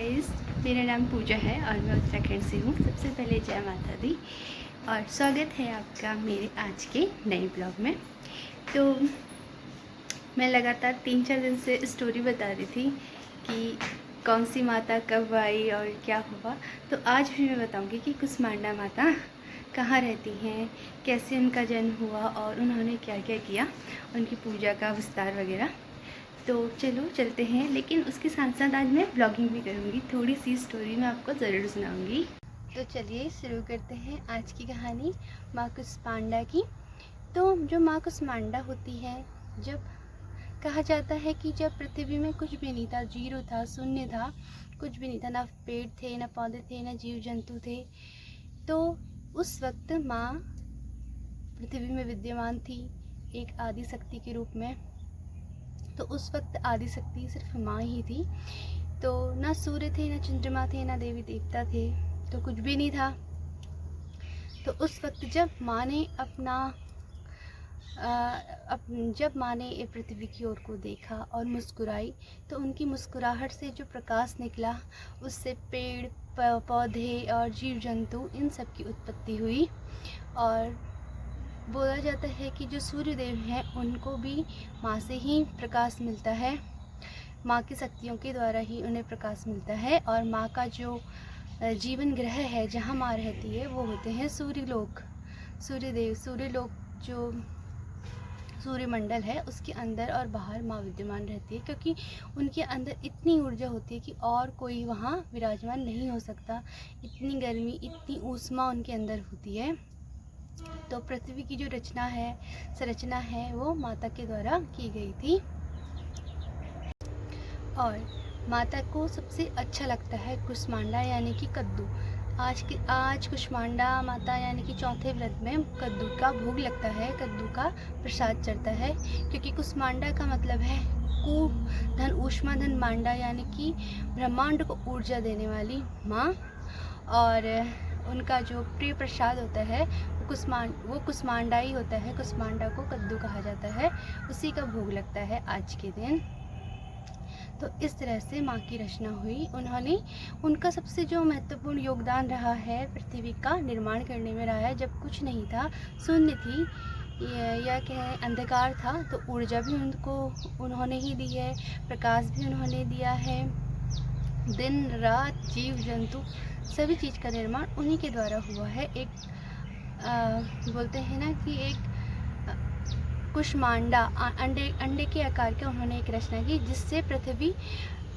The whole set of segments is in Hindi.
गाइस, मेरा नाम पूजा है और मैं उत्तराखंड से हूँ। सबसे पहले जय माता दी और स्वागत है आपका मेरे आज के नए ब्लॉग में। तो मैं लगातार 3-4 दिन से स्टोरी बता रही थी कि कौन सी माता कब आई और क्या हुआ। तो आज भी मैं बताऊँगी कि कुसमांडा माता कहाँ रहती हैं, कैसे उनका जन्म हुआ और उन्होंने क्या क्या किया, उनकी पूजा का विस्तार वगैरह। तो चलो चलते हैं, लेकिन उसके साथ साथ आज मैं ब्लॉगिंग भी करूँगी, थोड़ी सी स्टोरी मैं आपको ज़रूर सुनाऊँगी। तो चलिए शुरू करते हैं आज की कहानी माँ कुसमांडा की। तो जो माँ कुसमांडा होती है, जब कहा जाता है कि जब पृथ्वी में कुछ भी नहीं था, जीरो था, शून्य था, कुछ भी नहीं था, ना पेड़ थे, ना पौधे थे, ना जीव जंतु थे, तो उस वक्त माँ पृथ्वी में विद्यमान थी एक आदि शक्ति के रूप में। तो उस वक्त आदि शक्ति सिर्फ माँ ही थी। तो ना सूर्य थे, ना चंद्रमा थे, ना देवी देवता थे, तो कुछ भी नहीं था। तो उस वक्त जब माँ ने जब माँ ने पृथ्वी की ओर को देखा और मुस्कुराई, तो उनकी मुस्कुराहट से जो प्रकाश निकला, उससे पेड़ पौधे और जीव जंतु इन सब की उत्पत्ति हुई। और बोला जाता है कि जो सूर्य देव हैं उनको भी माँ से ही प्रकाश मिलता है, माँ की शक्तियों के द्वारा ही उन्हें प्रकाश मिलता है। और माँ का जो जीवन ग्रह है, जहाँ माँ रहती है, वो होते हैं सूर्यलोक, सूर्यदेव। सूर्यलोक जो सूर्यमंडल है, उसके अंदर और बाहर माँ विद्यमान रहती है, क्योंकि उनके अंदर इतनी ऊर्जा होती है कि और कोई वहाँ विराजमान नहीं हो सकता। इतनी गर्मी, इतनी ऊष्मा उनके अंदर होती है। तो पृथ्वी की जो संरचना है, वो माता के द्वारा की गई थी। और माता को सबसे अच्छा लगता है कुसमांडा यानी कि कद्दू। आज कुसमांडा माता यानी कि चौथे व्रत में कद्दू का भोग लगता है, कद्दू का प्रसाद चढ़ता है, क्योंकि कुसमांडा का मतलब है कु धन ऊष्मा धन मांडा, यानी कि ब्रह्मांड को ऊर्जा देने वाली माँ। और उनका जो प्रिय प्रसाद होता है वो कुसमांडा ही होता है। कुसमांडा को कद्दू कहा जाता है, उसी का भोग लगता है आज के दिन। तो इस तरह से माँ की रचना हुई। उनका सबसे जो महत्वपूर्ण योगदान रहा है पृथ्वी का निर्माण करने में रहा है। जब कुछ नहीं था, शून्य थी या कहें अंधकार था, तो ऊर्जा भी उन्होंने ही दी है, प्रकाश भी उन्होंने दिया है। दिन रात जीव जंतु सभी चीज़ का निर्माण उन्हीं के द्वारा हुआ है। बोलते हैं ना कि एक कुसमांडा अंडे के आकार का उन्होंने एक रचना की, जिससे पृथ्वी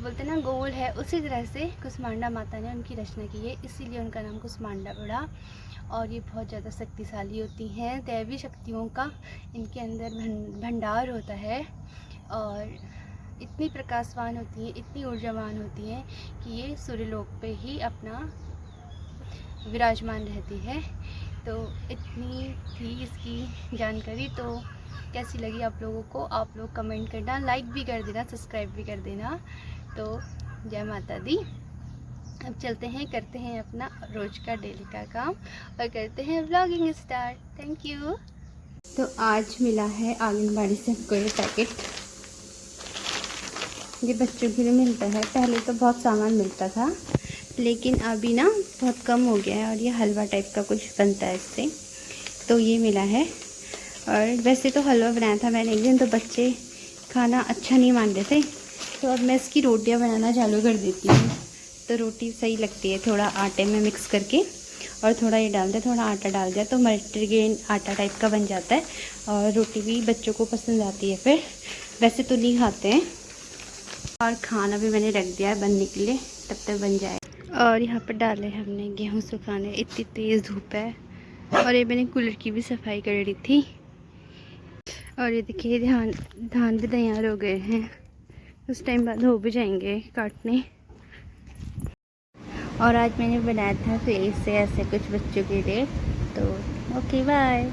बोलते ना गोल है, उसी तरह से कुसमांडा माता ने उनकी रचना की है, इसीलिए उनका नाम कुसमांडा पड़ा। और ये बहुत ज़्यादा शक्तिशाली होती हैं, दैवी शक्तियों का इनके अंदर भंडार होता है। और इतनी प्रकाशवान होती हैं, इतनी ऊर्जावान होती हैं कि ये सूर्यलोक पे ही अपना विराजमान रहती है। तो इतनी थी इसकी जानकारी। तो कैसी लगी आप लोगों को, आप लोग कमेंट करना, लाइक भी कर देना, सब्सक्राइब भी कर देना। तो जय माता दी। अब चलते हैं, करते हैं अपना रोज का डेली का काम और करते हैं व्लॉगिंग स्टार्ट। Thank you. तो आज मिला है आंगनबाड़ी से हमको ये पैकेट, ये बच्चों के लिए मिलता है। पहले तो बहुत सामान मिलता था, लेकिन अभी ना बहुत कम हो गया है। और ये हलवा टाइप का कुछ बनता है इससे, तो ये मिला है। और वैसे तो हलवा बनाया था मैंने एक दिन, तो बच्चे खाना अच्छा नहीं मान रहे थे, तो अब मैं इसकी रोटियां बनाना चालू कर देती हूँ। तो रोटी सही लगती है, थोड़ा आटे में मिक्स करके और थोड़ा ये डाल दिया, थोड़ा आटा डाल दिया, तो मल्टीग्रेन आटा टाइप का बन जाता है और रोटी भी बच्चों को पसंद आती है। फिर वैसे तो नहीं खाते हैं। और खाना भी मैंने रख दिया है बनने के लिए, तब तक बन जाए। और यहाँ पर डाले हमने गेहूँ सुखाने, इतनी तेज़ धूप है। और ये मैंने कूलर की भी सफाई कर रही थी। और ये देखिए धान भी तैयार हो गए हैं, उस टाइम बाद हो भी जाएंगे काटने। और आज मैंने बनाया था फिर से ऐसे कुछ बच्चों के लिए। तो ओके बाय।